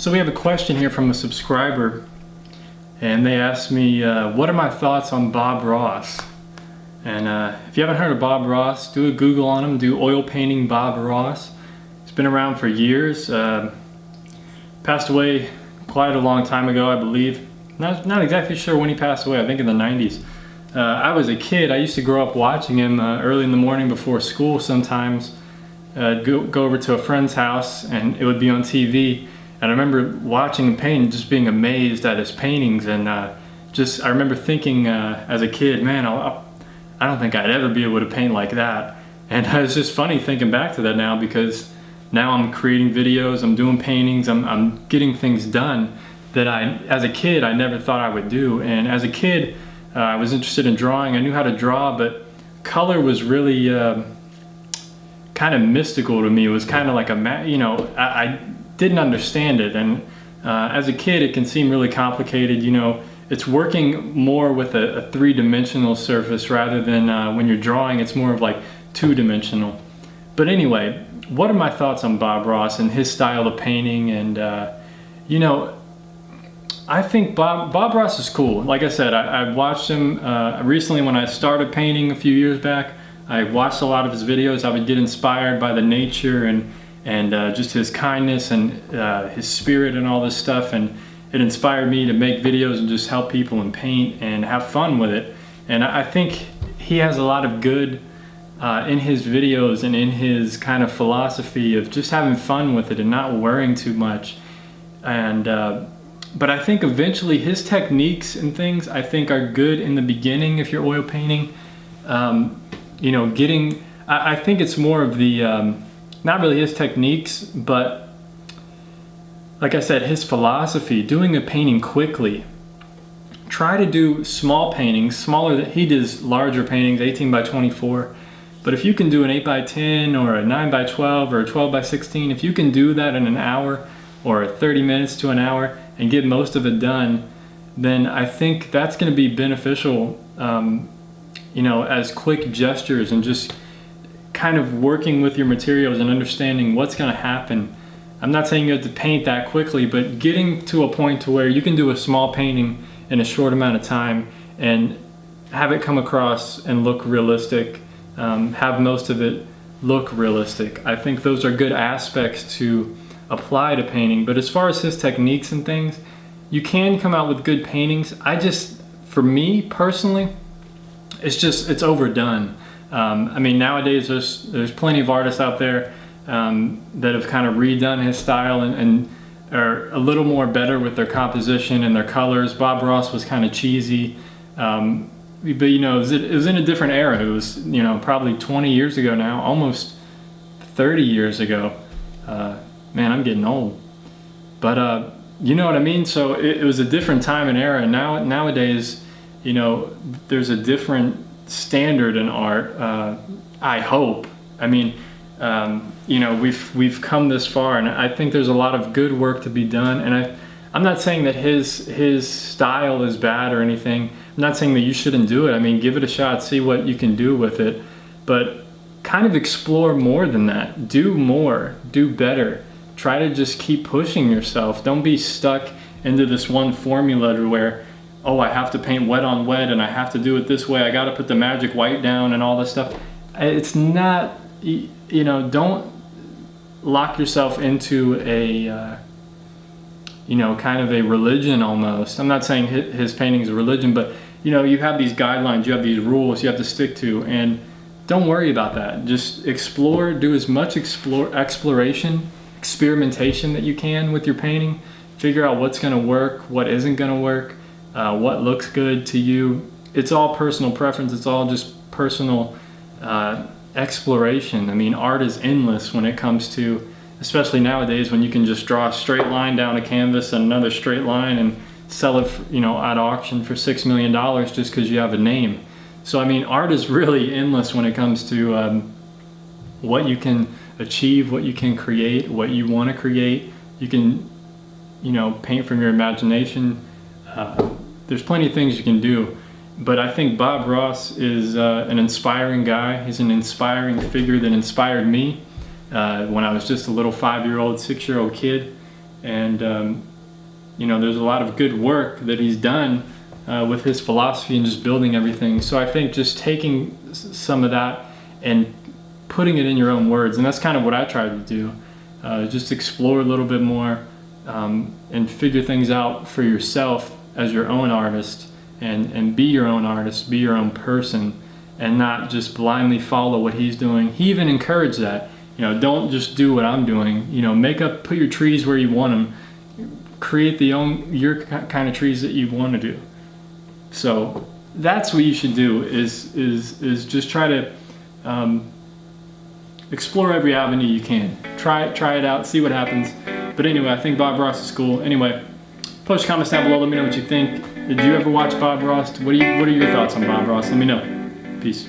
So we have a question here from a subscriber, and they asked me, what are my thoughts on Bob Ross? And if you haven't heard of Bob Ross, do a Google on him, do oil painting Bob Ross. He's been around for years, passed away quite a long time ago, I believe. Not exactly sure when he passed away, I think in the 90s. I was a kid, I used to grow up watching him early in the morning before school sometimes. Go over to a friend's house and it would be on TV. And I remember watching him paint and just being amazed at his paintings, and I remember thinking as a kid, man, I don't think I'd ever be able to paint like that. And it's just funny thinking back to that now, because now I'm creating videos, I'm doing paintings, I'm getting things done that as a kid, I never thought I would do. And as a kid, I was interested in drawing. I knew how to draw, but color was really kind of mystical to me. It was kind of like I didn't understand it, and as a kid it can seem really complicated. It's working more with a three-dimensional surface rather than when you're drawing it's more of like two-dimensional. But anyway, what are my thoughts on Bob Ross and his style of painting? And I think Bob Ross is cool. Like I said, I watched him recently when I started painting a few years back. I watched a lot of his videos. I would get inspired by the nature and just his kindness and his spirit and all this stuff, and it inspired me to make videos and just help people and paint and have fun with it. And I think he has a lot of good in his videos and in his kind of philosophy of just having fun with it and not worrying too much. And but I think eventually his techniques and things I think are good in the beginning if you're oil painting. I think it's more of the not really his techniques, but like I said, his philosophy, doing a painting quickly. Try to do small paintings, smaller. He does larger paintings, 18 by 24. But if you can do an 8 by 10 or a 9 by 12 or a 12 by 16, if you can do that in an hour or 30 minutes to an hour and get most of it done, then I think that's going to be beneficial, as quick gestures and just kind of working with your materials and understanding what's going to happen. I'm not saying you have to paint that quickly, but getting to a point to where you can do a small painting in a short amount of time and have it come across and look realistic, have most of it look realistic. I think those are good aspects to apply to painting. But as far as his techniques and things, you can come out with good paintings. For me personally, it's overdone. Nowadays there's plenty of artists out there that have kind of redone his style and are a little more better with their composition and their colors. Bob Ross was kind of cheesy, but it was in a different era. It was probably 20 years ago now, almost 30 years ago. Man, I'm getting old, but you know what I mean. So it was a different time and era. And nowadays, there's a different standard in art. I hope. We've come this far, and I think there's a lot of good work to be done. And I'm not saying that his style is bad or anything. I'm not saying that you shouldn't do it. Give it a shot, see what you can do with it, but kind of explore more than that. Do more, do better. Try to just keep pushing yourself. Don't be stuck into this one formula to where, oh, I have to paint wet on wet and I have to do it this way. I got to put the magic white down and all this stuff. It's not, don't lock yourself into a, kind of a religion almost. I'm not saying his painting is a religion, but you have these guidelines, you have these rules you have to stick to, and don't worry about that. Just explore, do as much experimentation that you can with your painting. Figure out what's going to work, what isn't going to work, what looks good to you. It's all personal preference. It's all just personal exploration. Art is endless when it comes to, especially nowadays when you can just draw a straight line down a canvas and another straight line and sell it at auction for $6 million just because you have a name. So art is really endless when it comes to what you can achieve, what you can create, what you want to create. You can paint from your imagination. There's plenty of things you can do. But I think Bob Ross is an inspiring guy. He's an inspiring figure that inspired me when I was just a little 5-year-old, 6-year-old kid. And you know, there's a lot of good work that he's done with his philosophy and just building everything. So I think just taking some of that and putting it in your own words, and that's kind of what I tried to do. Just explore a little bit more and figure things out for yourself as your own artist, and be your own artist, be your own person, and not just blindly follow what he's doing. He even encouraged that. You know, don't just do what I'm doing. You know, put your trees where you want them. Create your kind of trees that you want to do. So that's what you should do. Is just try to explore every avenue you can. Try it out. See what happens. But anyway, I think Bob Ross is cool. Anyway, post your comments down below. Let me know what you think. Did you ever watch Bob Ross? What are your thoughts on Bob Ross? Let me know. Peace.